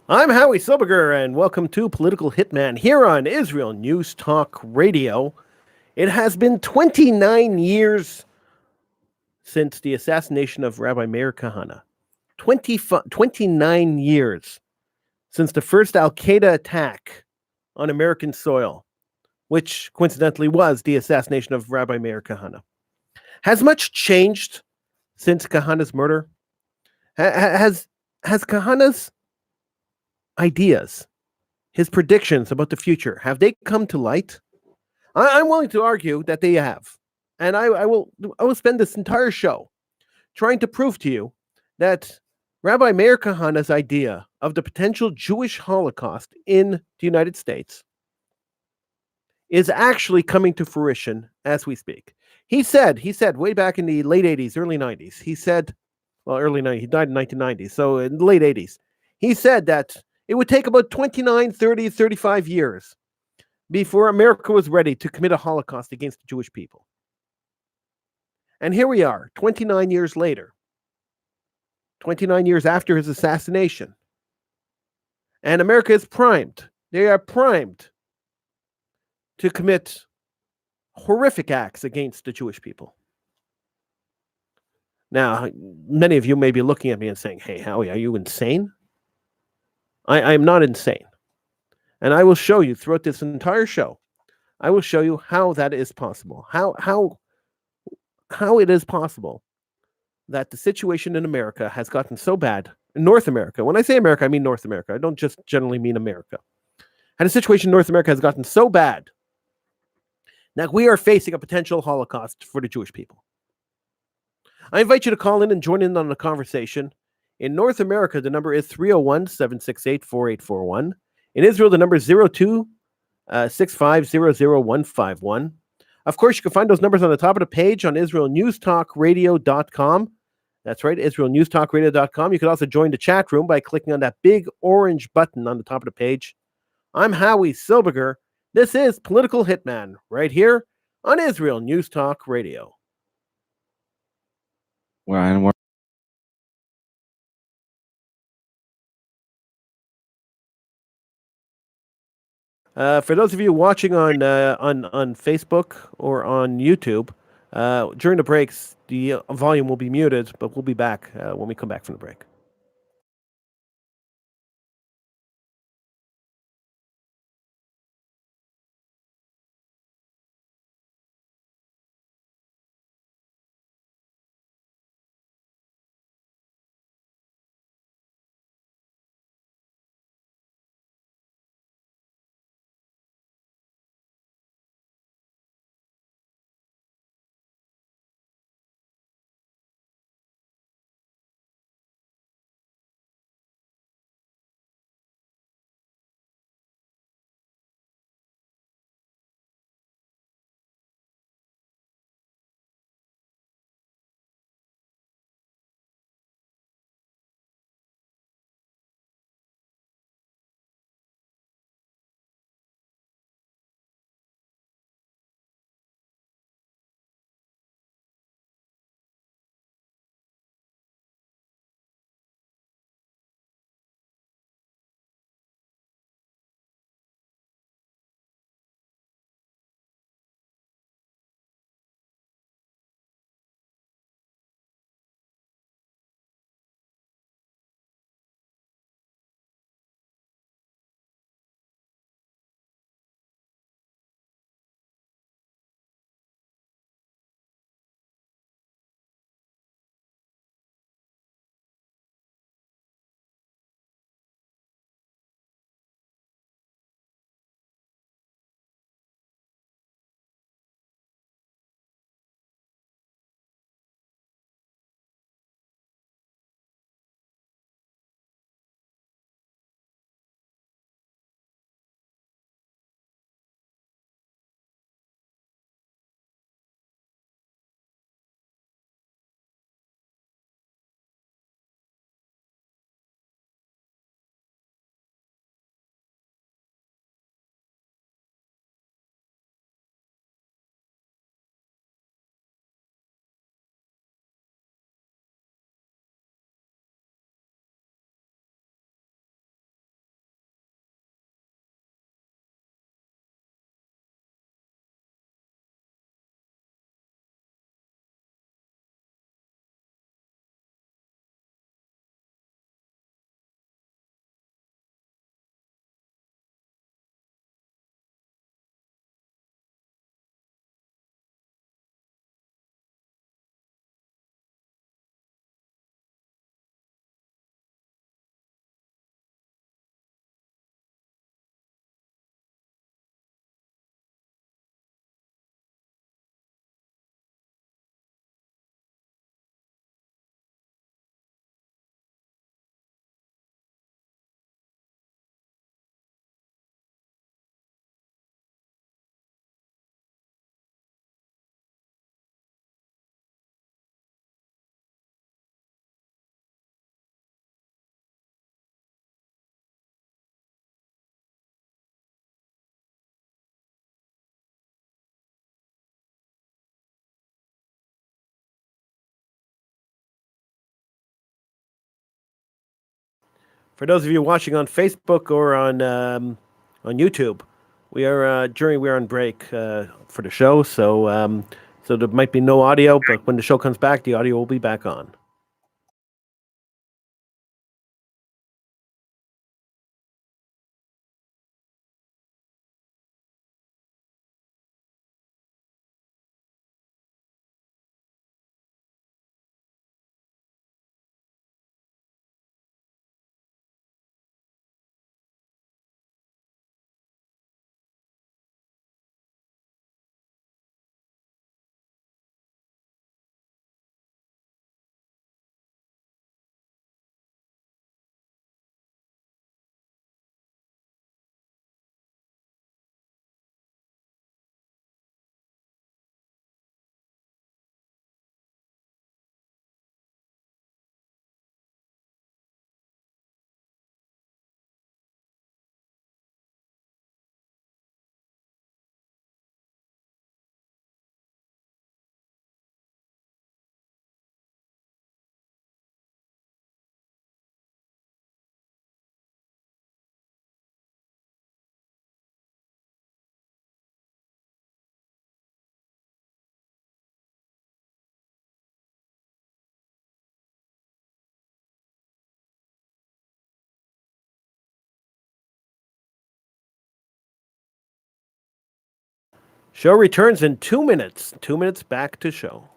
I'm Howie Silberger, and welcome to Political Hitman here on Israel News Talk Radio. It has been 29 years since the assassination of Rabbi Meir Kahane. 29 years since the first Al Qaeda attack on American soil, which coincidentally was the assassination of Rabbi Meir Kahane. Has much changed since Kahane's murder? Has Kahane's ideas, his predictions about the future, have they come to light? I'm willing to argue that they have, and I will spend this entire show trying to prove to you that Rabbi Meir Kahane's idea of the potential Jewish Holocaust in the United States is actually coming to fruition as we speak. He said way back in the late 80s, early 90s, he said, well, early 90s, he died in 1990, so in the late 80s, he said that it would take about 29, 30, 35 years before America was ready to commit a Holocaust against the Jewish people. And here we are, 29 years later, 29 years after his assassination. And America is primed. They are primed to commit horrific acts against the Jewish people. Now, many of you may be looking at me and saying, hey, Howie, are you insane? I am not insane. And I will show you throughout this entire show, I will show you how that is possible. How it is possible that the situation in America has gotten so bad, in North America. When I say America, I mean North America. I don't just generally mean America. And the situation in North America has gotten so bad that we are facing a potential Holocaust for the Jewish people. I invite you to call in and join in on the conversation. In North America, the number is 301-768-4841. In Israel, the number is 02-6500151. Of course, you can find those numbers on the top of the page on IsraelNewsTalkRadio.com. That's right, IsraelNewsTalkRadio.com. You can also join the chat room by clicking on that big orange button on the top of the page. I'm Howie Silberger. This is Political Hitman right here on Israel News Talk Radio. We're For those of you watching on Facebook or on YouTube, during the breaks, the volume will be muted, but we'll be back when we come back from the break. For those of you watching on Facebook or on YouTube, we are on break for the show, so there might be no audio, but when the show comes back, the audio will be back on. Show returns in 2 minutes. 2 minutes back to show.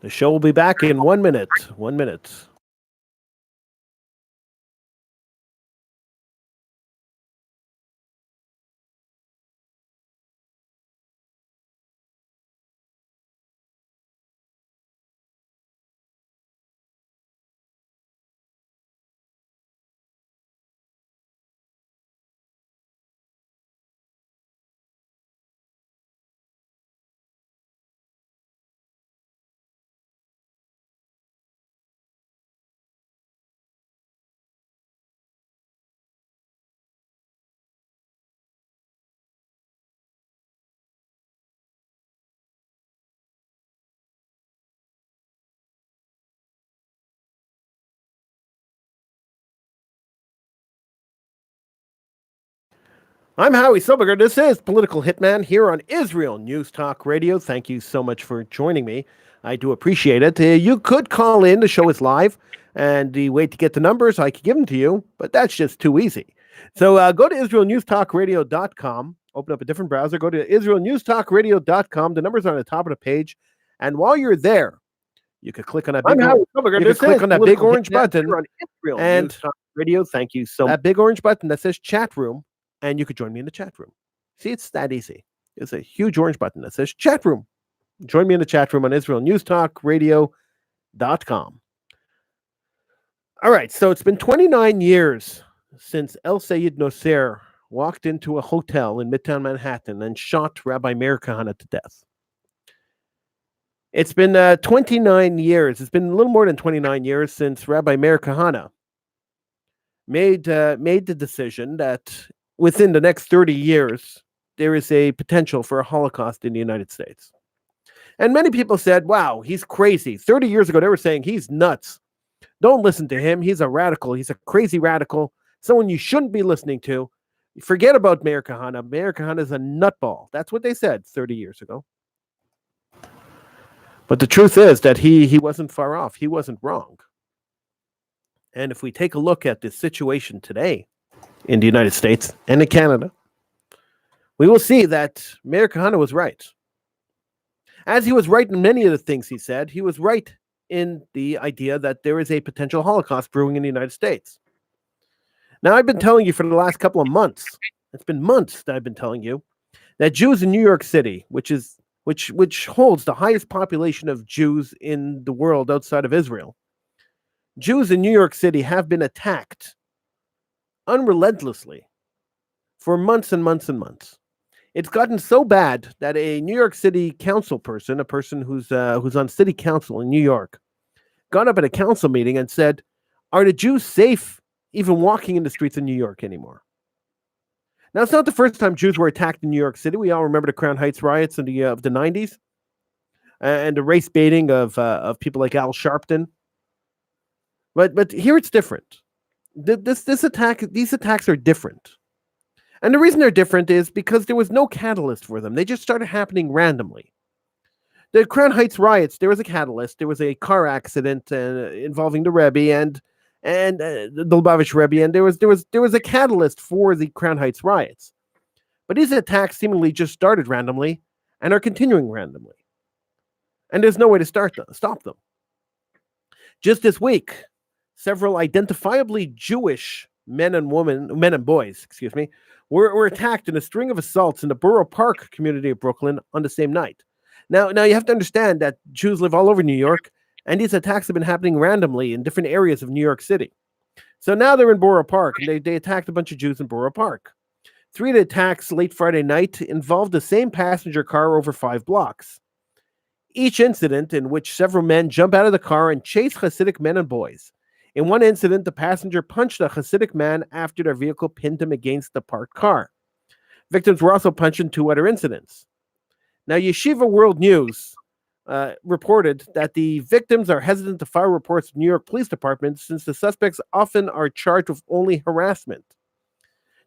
The show will be back in 1 minute. 1 minute. I'm Howie Silberger. This is Political Hitman here on Israel News Talk Radio. Thank you so much for joining me. I do appreciate it. You could call in. The show is live. And the way to get the numbers, I could give them to you, but that's just too easy. So go to IsraelNewsTalkRadio.com. Open up a different browser. Go to IsraelNewsTalkRadio.com. The numbers are on the top of the page. And while you're there, you could click on that big, click on that big orange button. And Radio, thank you so much. That big orange button that says chat room. And you could join me in the chat room. See, it's that easy. It's a huge orange button that says chat room. Join me in the chat room on IsraelNewsTalkRadio.com. All right, so it's been 29 years since El Sayed Nosser walked into a hotel in Midtown Manhattan and shot Rabbi Meir Kahane to death. It's been 29 years. It's been a little more than 29 years since Rabbi Meir Kahane made the decision that within the next 30 years, there is a potential for a Holocaust in the United States. And many people said, wow, he's crazy. 30 years ago, they were saying he's nuts. Don't listen to him. He's a radical. He's a crazy radical, someone you shouldn't be listening to. Forget about Meir Kahane. Meir Kahane is a nutball. That's what they said 30 years ago. But the truth is that he wasn't far off. He wasn't wrong. And if we take a look at the situation today in the United States and in Canada, we will see that Mayor Kahana was right. As he was right in many of the things he said, he was right in the idea that there is a potential Holocaust brewing in the United States. Now, I've been telling you for the last couple of months, it's been months that I've been telling you, that Jews in New York City, which holds the highest population of Jews in the world outside of Israel, Jews in New York City have been attacked unrelentlessly for months and months and months. It's gotten so bad that a New York City council person, a person who's on city council in New York, got up at a council meeting and said, "Are the Jews safe even walking in the streets of New York anymore?" Now, it's not the first time Jews were attacked in New York City. We all remember the Crown Heights riots in the of the 90s and the race baiting of people like Al Sharpton. But here it's different. These attacks are different. And the reason they're different is because there was no catalyst for them. They just started happening randomly. The Crown Heights riots, there was a catalyst. There was a car accident involving the Rebbe and the Lubavitch Rebbe, and there was a catalyst for the Crown Heights riots. But these attacks seemingly just started randomly and are continuing randomly. And there's no way to stop them. Just this week, several identifiably Jewish men and boys, were attacked in a string of assaults in the Borough Park community of Brooklyn on the same night. Now you have to understand that Jews live all over New York, and these attacks have been happening randomly in different areas of New York City. So now they're in Borough Park, and they attacked a bunch of Jews in Borough Park. 3 of the attacks late Friday night involved the same passenger car over 5 blocks. Each incident in which several men jump out of the car and chase Hasidic men and boys. In one incident, the passenger punched a Hasidic man after their vehicle pinned him against the parked car. Victims were also punched in 2 other incidents. Now, Yeshiva World News reported that the victims are hesitant to file reports to New York Police Department since the suspects often are charged with only harassment.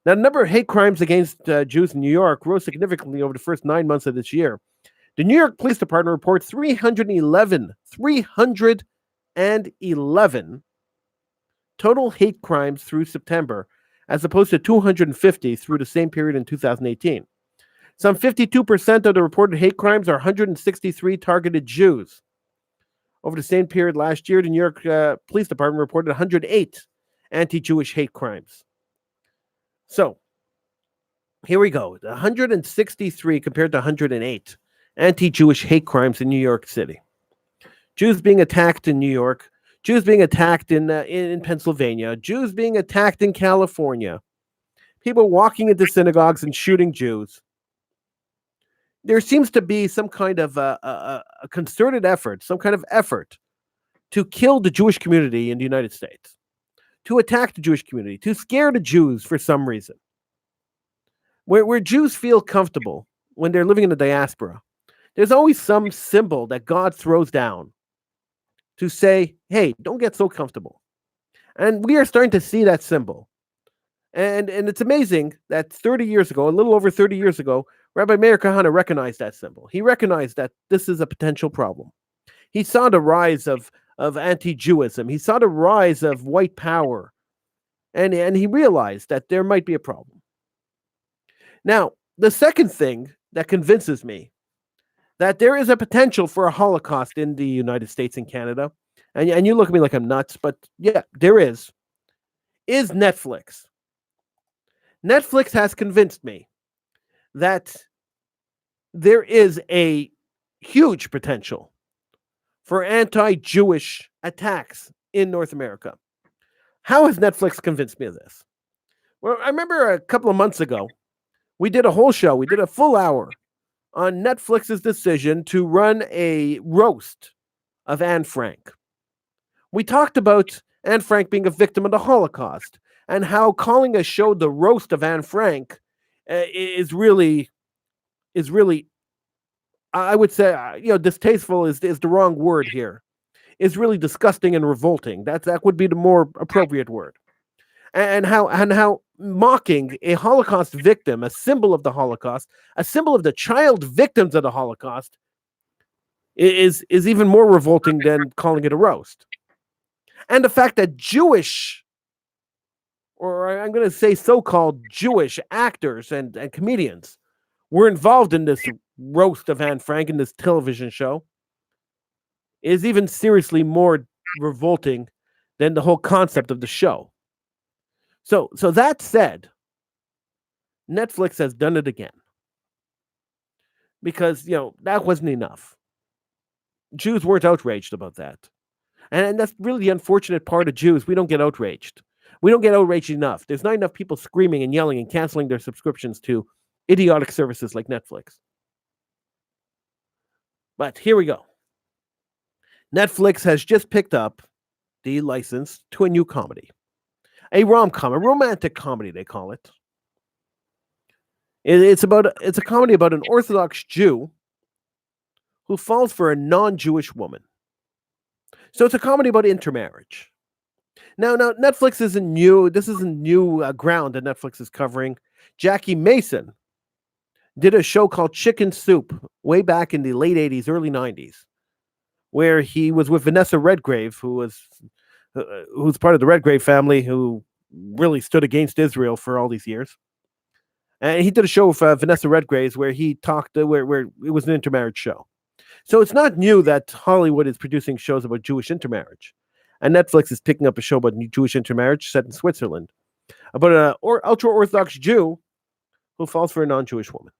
Now, the number of hate crimes against Jews in New York rose significantly over the first 9 months of this year. The New York Police Department reports 311 total hate crimes through September, as opposed to 250 through the same period in 2018. Some 52% of the reported hate crimes are 163 targeted Jews. Over the same period last year, the New York Police Department reported 108 anti-Jewish hate crimes. So, here we go. 163 compared to 108 anti-Jewish hate crimes in New York City. Jews being attacked in New York, Jews being attacked in Pennsylvania, Jews being attacked in California, people walking into synagogues and shooting Jews. There seems to be some kind of a concerted effort, some kind of effort to kill the Jewish community in the United States, to attack the Jewish community, to scare the Jews for some reason. Where Jews feel comfortable when they're living in the diaspora, there's always some symbol that God throws down to say, hey, don't get so comfortable. And we are starting to see that symbol. And it's amazing that 30 years ago, a little over 30 years ago, Rabbi Meir Kahana recognized that symbol. He recognized that this is a potential problem. He saw the rise of anti-Jewism. He saw the rise of white power. And he realized that there might be a problem. Now, the second thing that convinces me that there is a potential for a Holocaust in the United States and Canada, and you look at me like I'm nuts, but yeah, there is Netflix. Netflix has convinced me that there is a huge potential for anti-Jewish attacks in North America. How has Netflix convinced me of this? Well, I remember a couple of months ago, we did a whole show. We did a full hour on Netflix's decision to run a roast of Anne Frank. We talked about Anne Frank being a victim of the Holocaust and how calling a show the roast of Anne Frank is really, I would say, distasteful is the wrong word here. Is really disgusting and revolting. That would be the more appropriate word. And how mocking a Holocaust victim, a symbol of the Holocaust, a symbol of the child victims of the Holocaust, is even more revolting than calling it a roast. And the fact that Jewish, or I'm going to say so-called Jewish actors and comedians were involved in this roast of Anne Frank in this television show is even seriously more revolting than the whole concept of the show. So that said, Netflix has done it again. Because, that wasn't enough. Jews weren't outraged about that. And that's really the unfortunate part of Jews. We don't get outraged. We don't get outraged enough. There's not enough people screaming and yelling and canceling their subscriptions to idiotic services like Netflix. But here we go. Netflix has just picked up the license to a new comedy. A rom-com, a romantic comedy, they call it. It's a comedy about an Orthodox Jew who falls for a non-Jewish woman. So it's a comedy about intermarriage. Now, Netflix isn't new. This isn't new ground that Netflix is covering. Jackie Mason did a show called Chicken Soup way back in the late 80s, early 90s, where he was with Vanessa Redgrave, who's part of the Redgrave family, who really stood against Israel for all these years. And he did a show with Vanessa Redgrave where he talked, where it was an intermarriage show. So it's not new that Hollywood is producing shows about Jewish intermarriage. And Netflix is picking up a show about Jewish intermarriage set in Switzerland, about an ultra-Orthodox Jew who falls for a non-Jewish woman.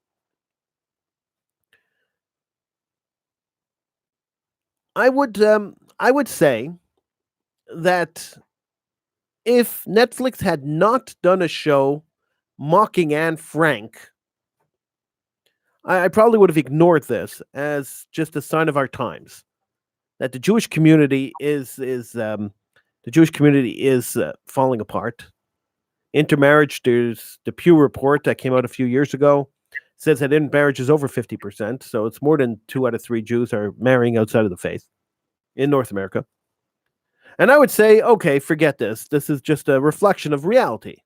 I would say that if Netflix had not done a show mocking Anne Frank, I probably would have ignored this as just a sign of our times. That the Jewish community is falling apart. Intermarriage, there's the Pew report that came out a few years ago, says that intermarriage is over 50%, so it's more than 2 out of 3 Jews are marrying outside of the faith in North America. And I would say, okay, forget this. This is just a reflection of reality.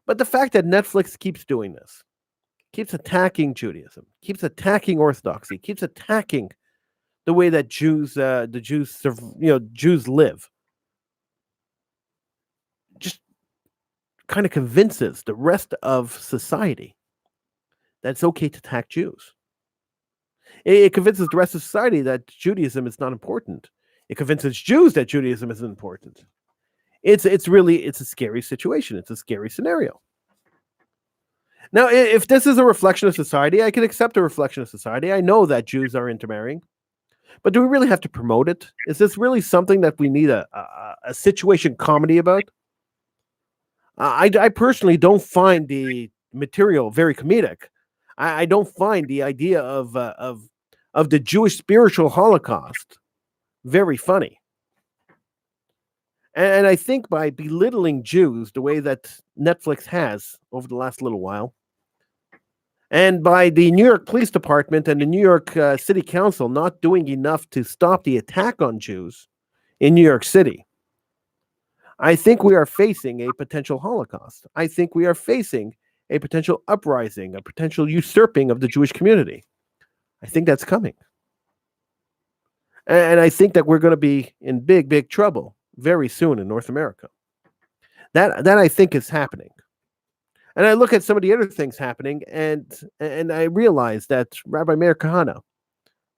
But the fact that Netflix keeps doing this, keeps attacking Judaism, keeps attacking Orthodoxy, keeps attacking the way that Jews live, just kind of convinces the rest of society that it's okay to attack Jews. It convinces the rest of society that Judaism is not important. It convinces Jews that Judaism isn't important. It's a scary situation. It's a scary scenario. Now, if this is a reflection of society, I can accept a reflection of society. I know that Jews are intermarrying. But do we really have to promote it? Is this really something that we need a situation comedy about? I personally don't find the material very comedic. I don't find the idea of the Jewish spiritual Holocaust very funny. And I think by belittling Jews the way that Netflix has over the last little while, and by the New York Police Department and the New York City Council not doing enough to stop the attack on Jews in New York City, I think we are facing a potential Holocaust. I think we are facing a potential uprising, a potential usurping of the Jewish community. I think that's coming. And I think that we're going to be in big, big trouble very soon in North America. That I think is happening. And I look at some of the other things happening, and I realize that Rabbi Meir Kahane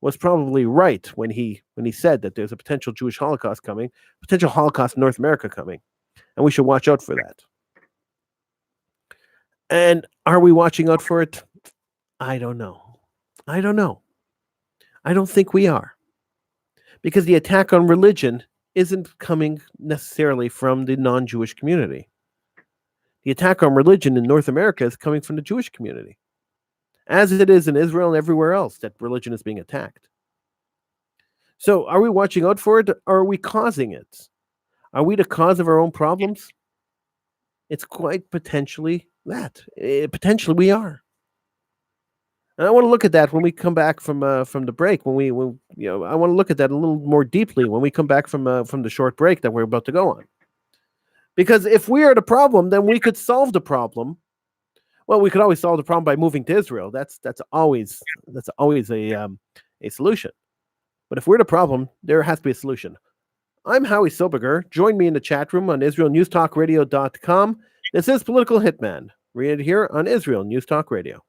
was probably right when he said that there's a potential Jewish Holocaust coming, potential Holocaust in North America coming, and we should watch out for that. And are we watching out for it? I don't know. I don't think we are. Because the attack on religion isn't coming necessarily from the non-Jewish community. The attack on religion in North America is coming from the Jewish community, as it is in Israel and everywhere else that religion is being attacked. So are we watching out for it, or are we causing it? Are we the cause of our own problems? It's quite potentially that. Potentially we are. And I want to look at that when we come back from the break. I want to look at that a little more deeply when we come back from the short break that we're about to go on. Because if we are the problem, then we could solve the problem. Well, we could always solve the problem by moving to Israel. That's always a a solution. But if we're the problem, there has to be a solution. I'm Howie Silberger. Join me in the chat room on IsraelNewsTalkRadio.com. This is Political Hitman. Read it here on Israel News Talk Radio.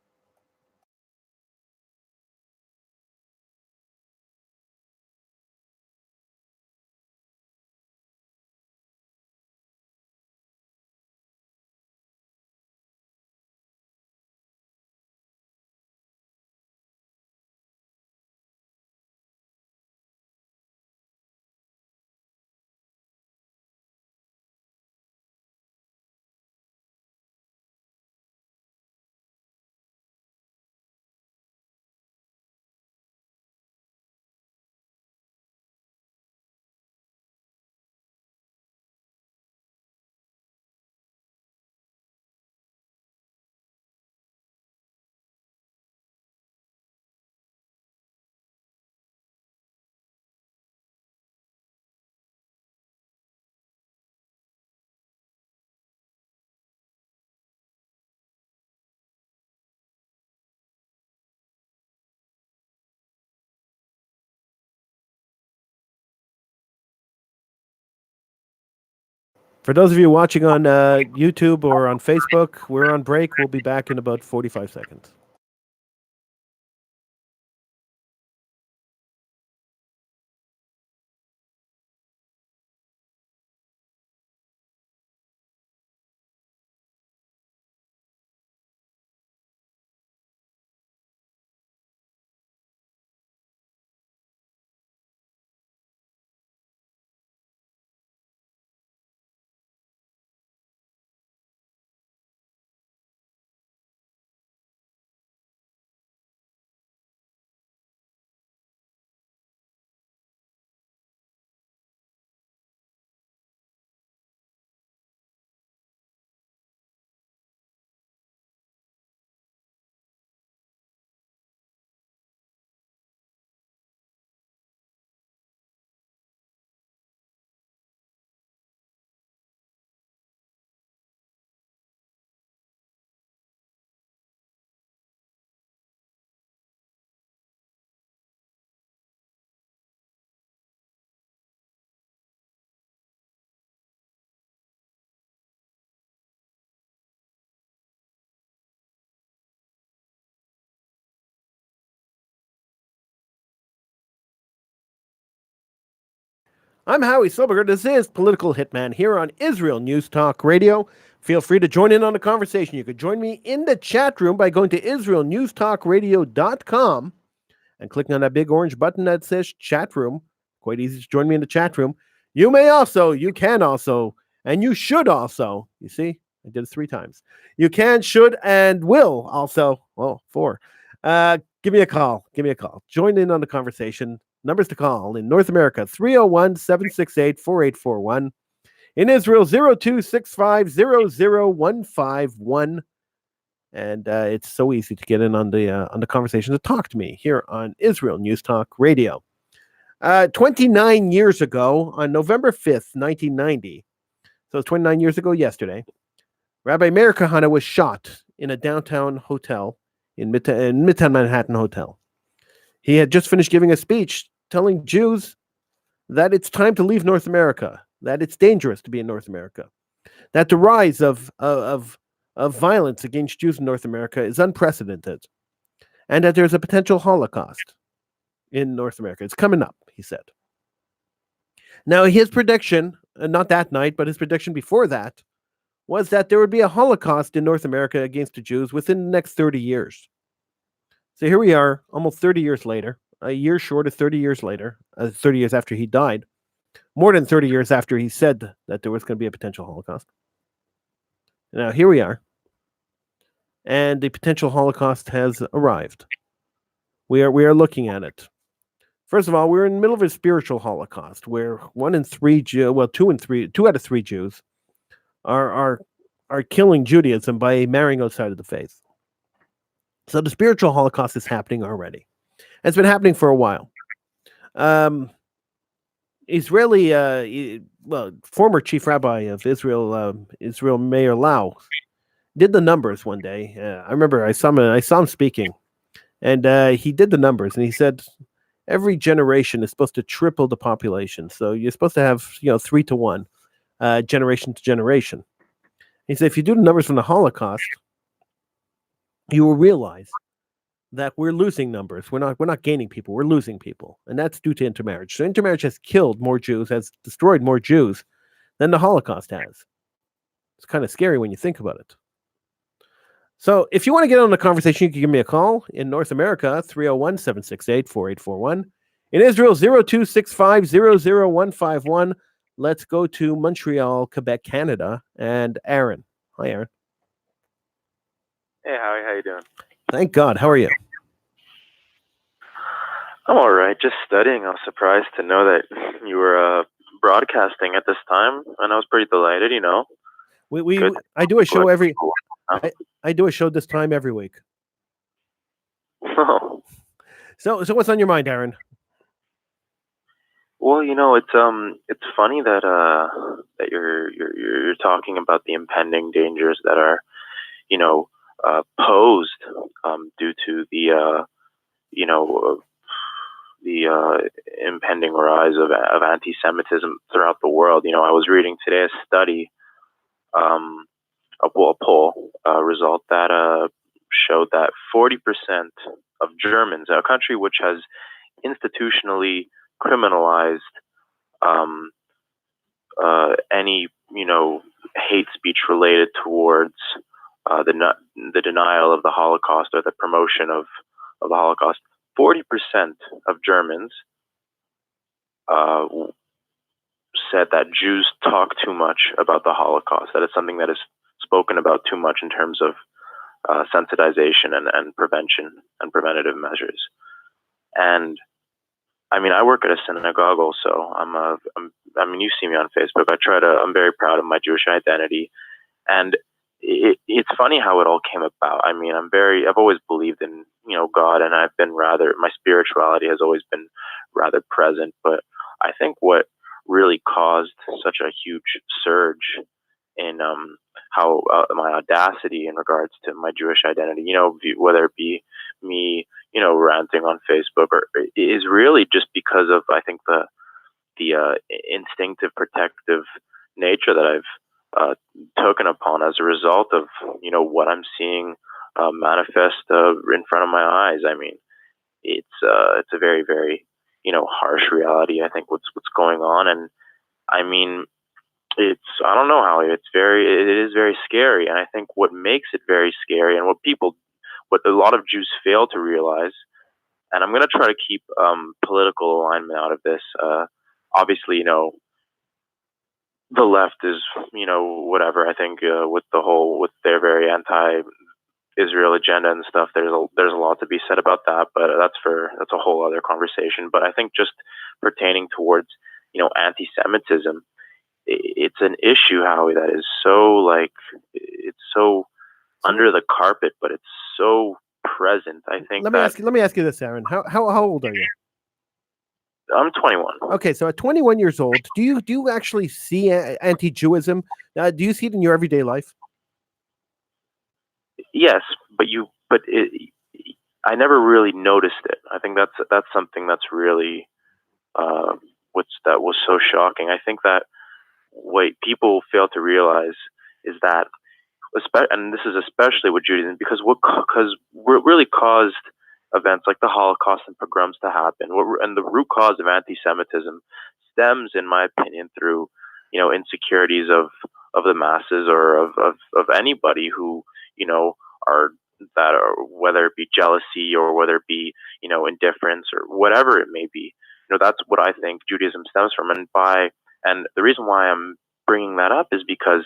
For those of you watching on YouTube or on Facebook, we're on break. We'll be back in about 45 seconds. I'm Howie Silberger. This is Political Hitman here on Israel News Talk Radio. Feel free to join in on the conversation. You could join me in the chat room by going to IsraelNewsTalkRadio.com and clicking on that big orange button that says chat room. Quite easy to join me in the chat room. You can also, and you should also. You see, I did it 3 times. You can, should, and will also. Well, 4. Give me a call. Join in on the conversation. Numbers to call in North America, 301-768-4841. In Israel, 0265-00151. And it's so easy to get in on the conversation, to talk to me here on Israel News Talk Radio. 29 years ago, on November 5th, 1990, so it's 29 years ago yesterday, Rabbi Meir Kahane was shot in a downtown hotel, in Midtown Manhattan Hotel. He had just finished giving a speech telling Jews that it's time to leave North America, that it's dangerous to be in North America, that the rise of violence against Jews in North America is unprecedented, and that there's a potential Holocaust in North America. It's coming up, he said. Now, his prediction, not that night, but his prediction before that, was that there would be a Holocaust in North America against the Jews within the next 30 years. So here we are, almost 30 years later, a year short of 30 years later, 30 years after he died, more than 30 years after he said that there was going to be a potential Holocaust. Now, here we are, and the potential Holocaust has arrived. We are looking at it. First of all, we're in the middle of a spiritual Holocaust where 2 out of 3 Jews are killing Judaism by marrying outside of the faith. So the spiritual Holocaust is happening already. It's been happening for a while. Former chief rabbi of Israel, Israel Meir Lau, did the numbers one day. I remember I saw him speaking, and he did the numbers, and he said every generation is supposed to triple the population. So you're supposed to have 3 to 1 generation to generation. He said if you do the numbers from the Holocaust, you will realize that we're losing numbers. We're not gaining people. We're losing people, and that's due to intermarriage. So intermarriage has killed more Jews, has destroyed more Jews than the Holocaust has. It's kind of scary when you think about it. So if you want to get on the conversation, you can give me a call. In North America, 301-768-4841. In Israel, 0265-00151. Let's go to Montreal, Quebec, Canada, and Aaron. Hi, Aaron. Hey, Howie, how you doing? Thank God. How are you? I'm all right. Just studying. I was surprised to know that you were broadcasting at this time, and I was pretty delighted. I do a show every. I do a show this time every week. Oh. So what's on your mind, Aaron? Well, it's funny that that you're talking about the impending dangers that are, posed due to the impending rise of anti-Semitism throughout the world. I was reading today a study, a poll result that showed that 40% of Germans, a country which has institutionally criminalized any hate speech related towards the denial of the Holocaust or the promotion of the Holocaust. 40% of Germans said that Jews talk too much about the Holocaust. That it's something that is spoken about too much in terms of sensitization and prevention and preventative measures. And I mean, I work at a synagogue also. You see me on Facebook. I'm very proud of my Jewish identity. And it's funny how it all came about. I mean, I've always believed in, God, and my spirituality has always been rather present. But I think what really caused such a huge surge in how my audacity in regards to my Jewish identity, whether it be me, ranting on Facebook, or is really just because of, I think, the instinctive protective nature that I've taken upon as a result of what I'm seeing manifest in front of my eyes. I mean, it's a very, very harsh reality. I think what's going on, and I mean, I don't know how it is very scary. And I think what makes it very scary, and what a lot of Jews fail to realize, and I'm going to try to keep political alignment out of this. Obviously, the left is, whatever. I think with their very anti-Israel agenda and stuff, there's a lot to be said about that. But that's a whole other conversation. But I think just pertaining towards anti-Semitism, it's an issue, Howie, that is so it's so under the carpet, but it's so present. I think. Let me ask you this, Aaron. How old are you? I'm 21. Okay, so at 21 years old, do you actually see anti-Jewism? Do you see it in your everyday life? Yes, but I never really noticed it. I think that's something that's really that was so shocking. I think that what people fail to realize is that, and this is especially with Judaism, because what really caused events like the Holocaust and pogroms to happen, and the root cause of anti-Semitism stems, in my opinion, through insecurities of the masses, or of anybody who are whether it be jealousy, or whether it be indifference, or whatever it may be. That's what I think Judaism stems from. And the reason why I'm bringing that up is because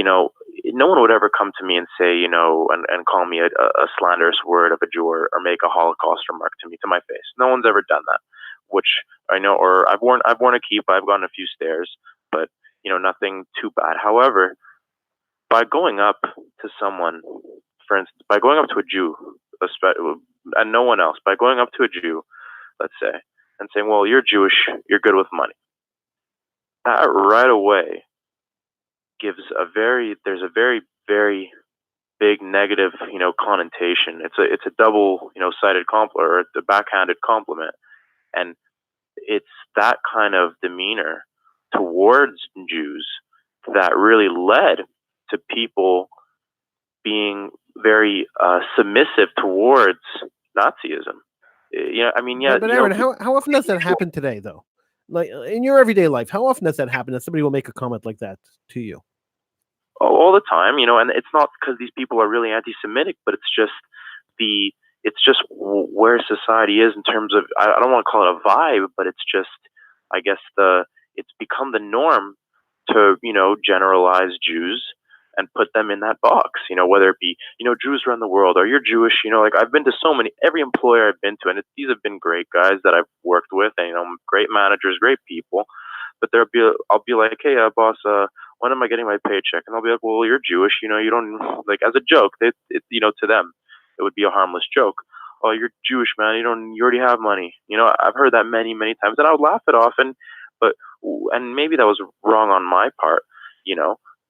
no one would ever come to me and say, and call me a slanderous word of a Jew, or make a Holocaust remark to my face. No one's ever done that, which I know. Or I've worn a kippah, I've gone a few stairs, but nothing too bad. However, by going up to someone, for instance, by going up to a Jew, and no one else, by going up to a Jew, let's say, and saying, well, you're Jewish, you're good with money, that right away there's a very, very big negative, connotation. It's a double, sided compliment, or a backhanded compliment. And it's that kind of demeanor towards Jews that really led to people being very submissive towards Nazism. I mean, yeah, But Aaron, how often does that happen today, though? Like in your everyday life, how often does that happen that somebody will make a comment like that to you? all the time, and it's not because these people are really anti-Semitic, but it's just where society is in terms of, I don't want to call it a vibe, but it's just, I guess it's become the norm to, generalize Jews and put them in that box, whether it be, Jews around the world, or you're Jewish, like I've been to every employer I've been to, and these have been great guys that I've worked with, and, great managers, great people, but I'll be like, hey, boss, when am I getting my paycheck? And they'll be like, well, you're Jewish, you don't, like, as a joke, to them, it would be a harmless joke. Oh, you're Jewish, man. You already have money. I've heard that many, many times, and I would laugh it off, and maybe that was wrong on my part,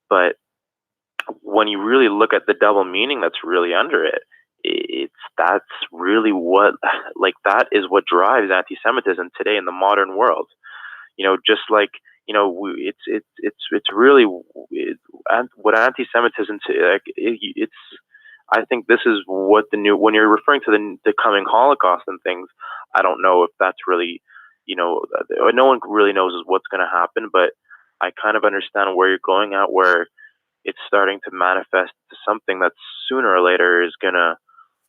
but when you really look at the double meaning that's really under it, that's really what, like, that is what drives anti-Semitism today in the modern world. Just like, it's really what anti-Semitism it's. I think this is what when you're referring to the coming Holocaust and things. I don't know if that's really, no one really knows what's going to happen, but I kind of understand where you're going at, where it's starting to manifest to something that sooner or later is going to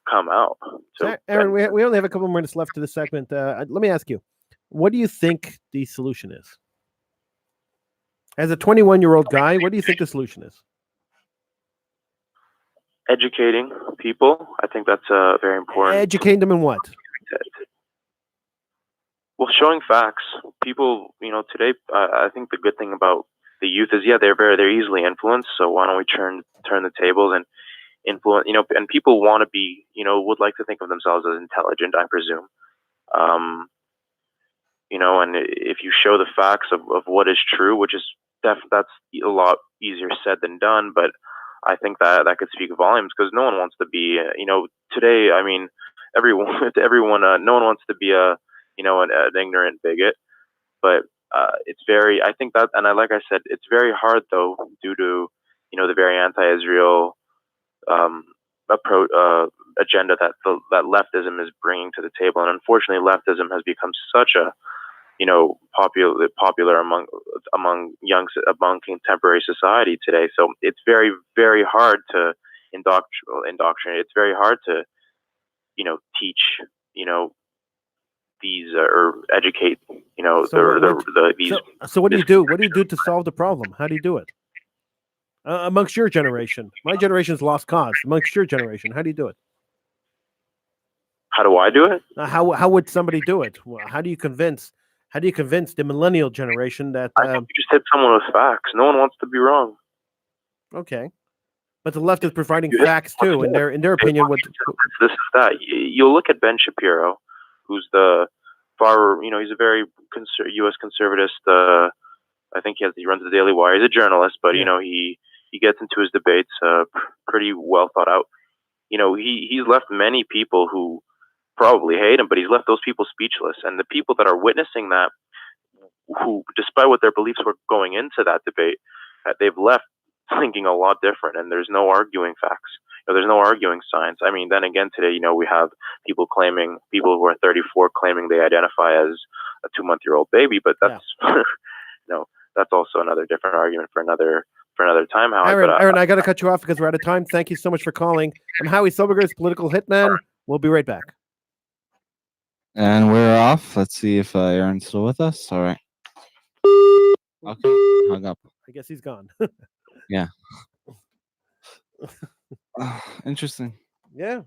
come out. So, Aaron, we only have a couple more minutes left to this segment. Let me ask you, what do you think the solution is? As a 21-year-old guy, what do you think the solution is? Educating people. I think that's very important. Educating them in what? Well, showing facts. People, today, I think the good thing about the youth is, yeah, they're easily influenced. So why don't we turn the tables and influence, and people want to be, would like to think of themselves as intelligent, I presume. And if you show the facts of what is true, which is that's a lot easier said than done, but I think that could speak volumes, because no one wants to be, today, I mean, everyone, no one wants to be an ignorant bigot, but it's very, I think that, and like I said, it's very hard though, due to, the very anti-Israel approach, agenda that leftism is bringing to the table. And unfortunately, leftism has become such a, popular among contemporary society today. So it's very, very hard to indoctrinate. It's very hard to, teach, these or educate, these. So what do you do? What do you do to solve the problem? How do you do it? Amongst your generation, my generation's lost cause. Amongst your generation, how do you do it? How do I do it? How would somebody do it? How do you convince the millennial generation that? I think you just hit someone with facts. No one wants to be wrong. Okay, but the left is providing facts too, in their opinion. This is that. You'll look at Ben Shapiro, who's the far, he's a very U.S. conservatist. I think he runs the Daily Wire. He's a journalist, but he gets into his debates pretty well thought out. He's left many people who probably hate him, but he's left those people speechless. And the people that are witnessing that, who, despite what their beliefs were going into that debate, they've left thinking a lot different. And there's no arguing facts. There's no arguing science. I mean, then again, today, we have people who are 34 claiming they identify as a 2-month-old baby, but that's that's also another different argument for another time, Howie. Aaron, I got to cut you off because we're out of time. Thank you so much for calling. I'm Howie Silberger's Political Hitman. We'll be right back. And we're off. Let's see if Aaron's still with us. All right. Okay, hung up. I guess he's gone. Yeah. Interesting. Yeah.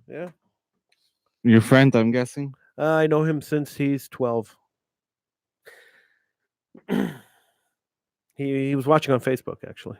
Your friend, I'm guessing? I know him since he's 12. He was watching on Facebook, actually.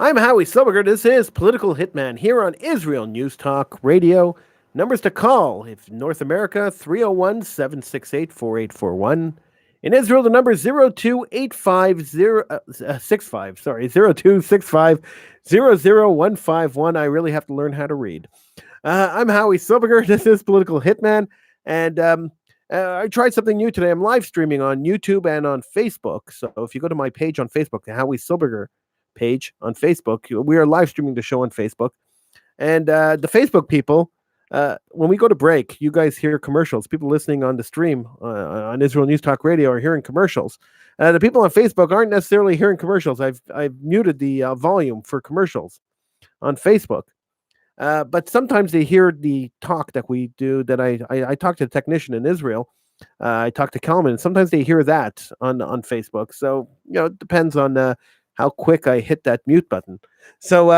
I'm Howie Silberger. This is Political Hitman here on Israel News Talk Radio. Numbers to call: if North America, 301-768-4841. In Israel, the number is 0285 sorry, 0265 I really have to learn how to read. I'm Howie Silberger. This is Political Hitman. And I tried something new today. I'm live streaming on YouTube and on Facebook. So if you go to my page on Facebook, the Howie Silberger page on Facebook, we are live streaming the show on Facebook. And the Facebook people, when we go to break, you guys hear commercials. People listening on the stream on Israel News Talk Radio are hearing commercials. The people on Facebook aren't necessarily hearing commercials. I've muted the volume for commercials on Facebook. But sometimes they hear the talk that we do, that I talk to the technician in Israel. I talk to Kalman, and sometimes they hear that on Facebook. So, it depends on how quick I hit that mute button. So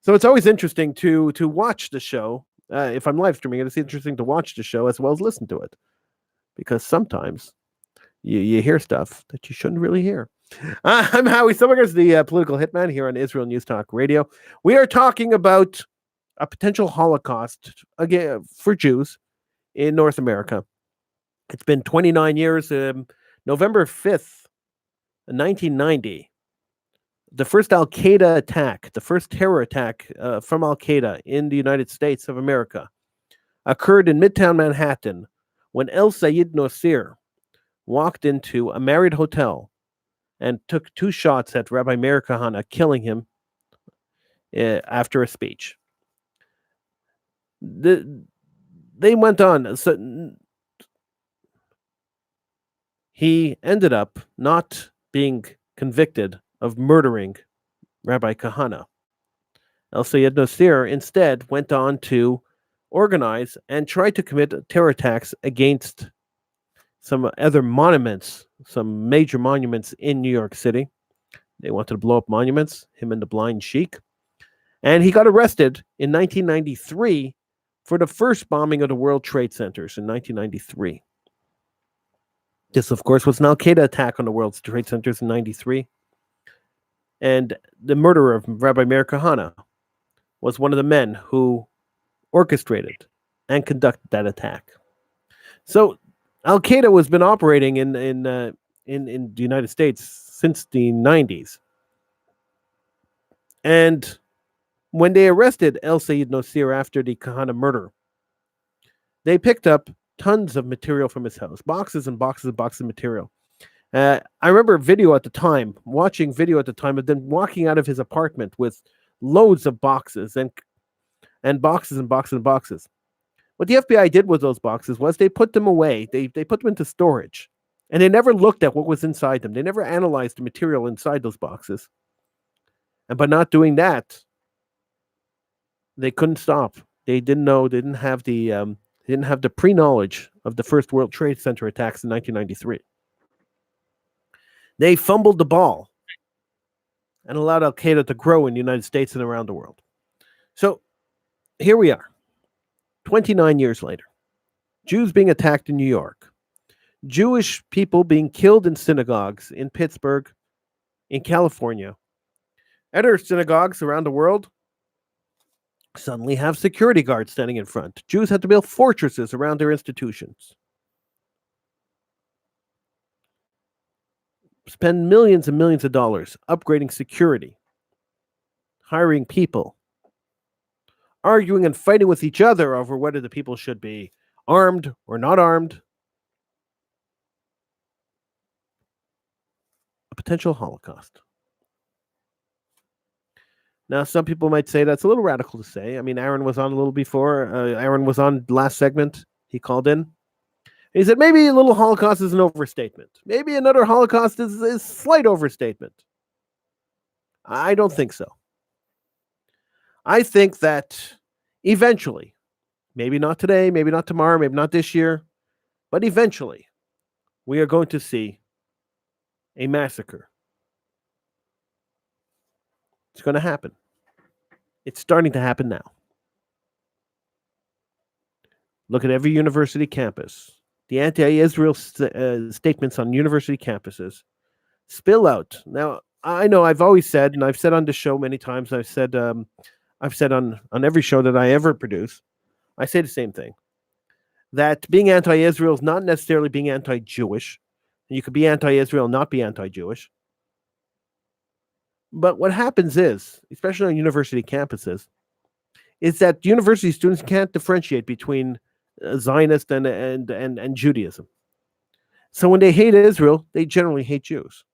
it's always interesting to watch the show. If I'm live streaming it, it's interesting to watch the show as well as listen to it. Because sometimes you hear stuff that you shouldn't really hear. I'm Howie Silberger, the Political Hitman here on Israel News Talk Radio. We are talking about a potential Holocaust again for Jews in North America. It's been 29 years. November 5th, 1990, the first Al Qaeda attack, the first terror attack from Al Qaeda in the United States of America, occurred in Midtown Manhattan when El Sayed Nosir walked into a Marriott hotel and took 2 shots at Rabbi Meir Kahane, killing him after a speech. They went on. So he ended up not being convicted of murdering Rabbi Kahane. El Sayed Nosir instead went on to organize and try to commit terror attacks against some other monuments, some major monuments in New York City. They wanted to blow up monuments, him and the blind sheik. And he got arrested in 1993 for the first bombing of the World Trade Centers in 1993. This, of course, was an Al Qaeda attack on the World Trade Centers in 93. And the murderer of Rabbi Meir Kahane was one of the men who orchestrated and conducted that attack. So Al Qaeda has been operating in the United States since the 90s. And when they arrested El Sayed Nosir after the Kahane murder, they picked up tons of material from his house, boxes and boxes and boxes of material. I remember watching video at the time of them walking out of his apartment with loads of boxes and boxes and boxes and boxes. What the FBI did with those boxes was they put them away. They put them into storage, and they never looked at what was inside them. They never analyzed the material inside those boxes. And by not doing that, they couldn't stop. They didn't know. They didn't have the pre-knowledge of the first World Trade Center attacks in 1993. They fumbled the ball and allowed Al Qaeda to grow in the United States and around the world. So here we are, 29 years later. Jews being attacked in New York. Jewish people being killed in synagogues in Pittsburgh, in California. Other synagogues around the world suddenly have security guards standing in front. Jews had to build fortresses around their institutions. Spend millions and millions of dollars upgrading security, hiring people, arguing and fighting with each other over whether the people should be armed or not armed. A potential Holocaust. Now, some people might say that's a little radical to say. I mean, Aaron was on a little before. Aaron was on last segment. He called in. He said maybe a little Holocaust is an overstatement. Maybe another Holocaust is a slight overstatement. I don't think so. I think that eventually, maybe not today, maybe not tomorrow, maybe not this year, but eventually, we are going to see a massacre. It's going to happen. It's starting to happen now. Look at every university campus. The anti-Israel statements on university campuses spill out. Now, I know I've always said, and I've said on the show many times, I've said on every show that I ever produce, I say the same thing. That being anti-Israel is not necessarily being anti-Jewish. You could be anti-Israel and not be anti-Jewish. But what happens is, especially on university campuses, is that university students can't differentiate between Zionist and Judaism. So when they hate Israel, they generally hate Jews.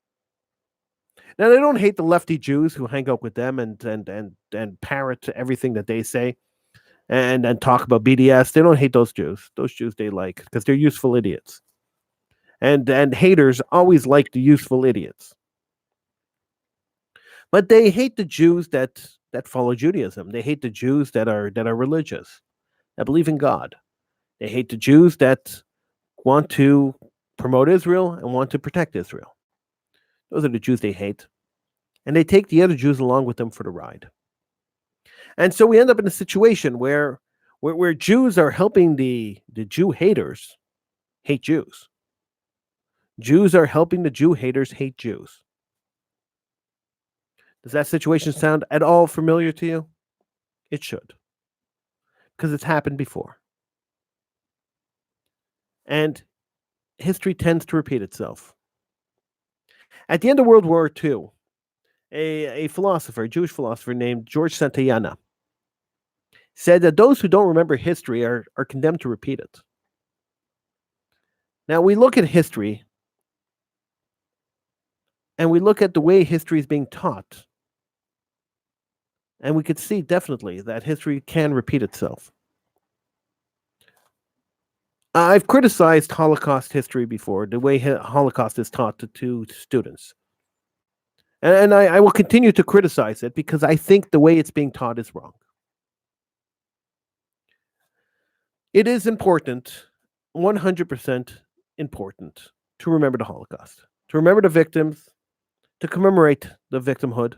Now they don't hate the lefty Jews who hang out with them and parrot everything that they say and talk about BDS. They don't hate those Jews. Those Jews they like because they're useful idiots. And haters always like the useful idiots. But they hate the Jews that follow Judaism. They hate the Jews that are religious, that believe in God. They hate the Jews that want to promote Israel and want to protect Israel. Those are the Jews they hate. And they take the other Jews along with them for the ride. And so we end up in a situation where Jews are helping the Jew haters hate Jews. Jews are helping the Jew haters hate Jews. Does that situation sound at all familiar to you? It should. Because it's happened before. And history tends to repeat itself. At the end of World War II, a philosopher, a Jewish philosopher named George Santayana, said that those who don't remember history are condemned to repeat it. Now, we look at history, and we look at the way history is being taught, and we could see definitely that history can repeat itself. I've criticized Holocaust history before, the way Holocaust is taught to students. And I will continue to criticize it because I think the way it's being taught is wrong. It is important, 100% important, to remember the Holocaust, to remember the victims, to commemorate the victimhood.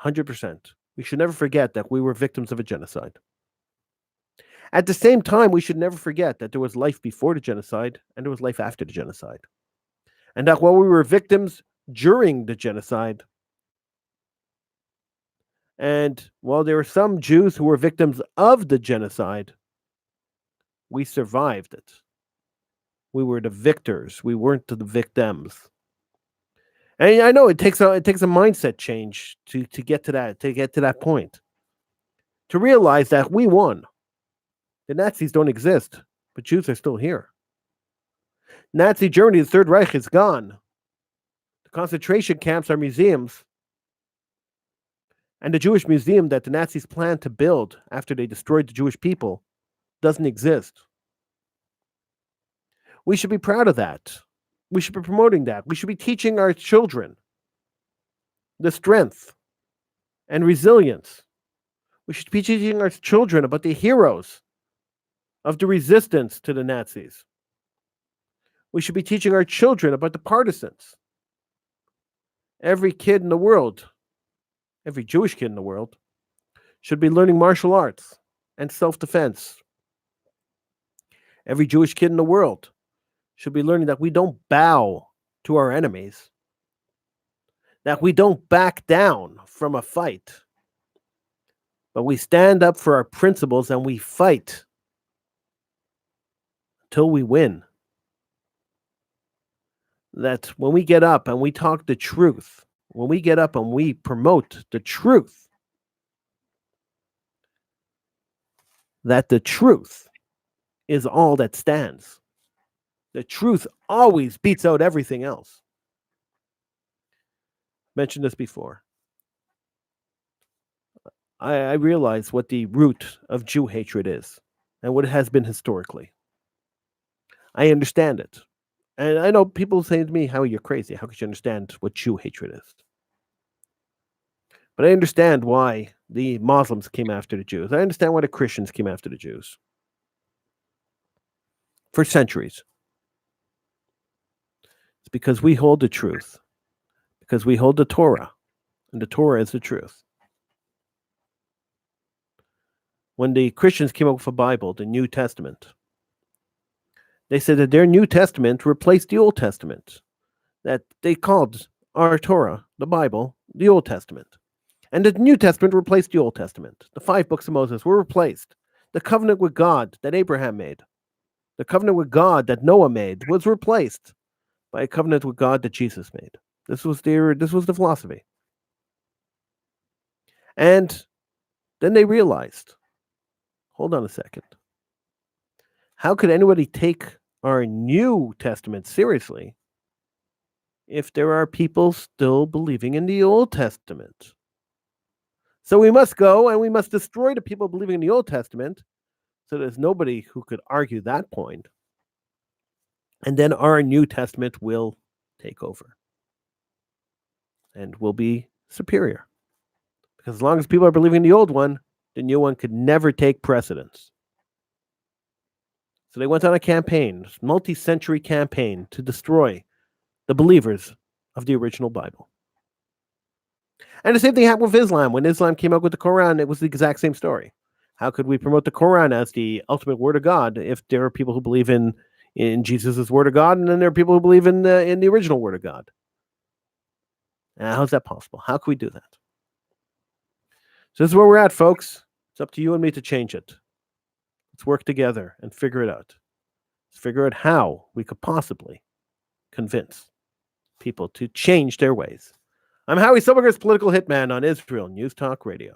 100%. We should never forget that we were victims of a genocide. At the same time, we should never forget that there was life before the genocide and there was life after the genocide. And that while we were victims during the genocide, and while there were some Jews who were victims of the genocide, we survived it. We were the victors. We weren't the victims. And I know it takes a mindset change to get to that point. To realize that we won. The Nazis don't exist, but Jews are still here. Nazi Germany, the Third Reich, is gone. The concentration camps are museums. And the Jewish museum that the Nazis planned to build after they destroyed the Jewish people doesn't exist. We should be proud of that. We should be promoting that. We should be teaching our children the strength and resilience. We should be teaching our children about the heroes of the resistance to the Nazis. We should be teaching our children about the partisans. Every kid in the world, every Jewish kid in the world, should be learning martial arts and self-defense. Every Jewish kid in the world should be learning that we don't bow to our enemies, that we don't back down from a fight, but we stand up for our principles and we fight until we win. That when we get up and we talk the truth, when we get up and we promote the truth, that the truth is all that stands. The truth always beats out everything else. Mentioned this before. I realize what the root of Jew hatred is and what it has been historically. I understand it. And I know people say to me, how you're crazy. How could you understand what Jew hatred is? But I understand why the Muslims came after the Jews. I understand why the Christians came after the Jews. For centuries. It's because we hold the truth. Because we hold the Torah. And the Torah is the truth. When the Christians came up with a Bible, the New Testament, they said that their New Testament replaced the Old Testament. That they called our Torah, the Bible, the Old Testament. And the New Testament replaced the Old Testament. The 5 books of Moses were replaced. The covenant with God that Abraham made, the covenant with God that Noah made, was replaced by a covenant with God that Jesus made. This was the philosophy. And then they realized, hold on a second. How could anybody take our New Testament seriously if there are people still believing in the Old Testament? So we must go and we must destroy the people believing in the Old Testament, so there's nobody who could argue that point. And then our New Testament will take over and will be superior. Because as long as people are believing in the old one, the new one could never take precedence. So they went on a campaign, multi-century campaign, to destroy the believers of the original Bible. And the same thing happened with Islam. When Islam came out with the Quran, it was the exact same story. How could we promote the Quran as the ultimate word of God if there are people who believe in Jesus' word of God, and then there are people who believe in the original word of God? How's that possible? How can we do that? So this is where we're at, folks. It's up to you and me to change it. Let's work together and figure it out. Let's figure out how we could possibly convince people to change their ways. I'm Howie Silberger's Political Hitman on Israel News Talk Radio.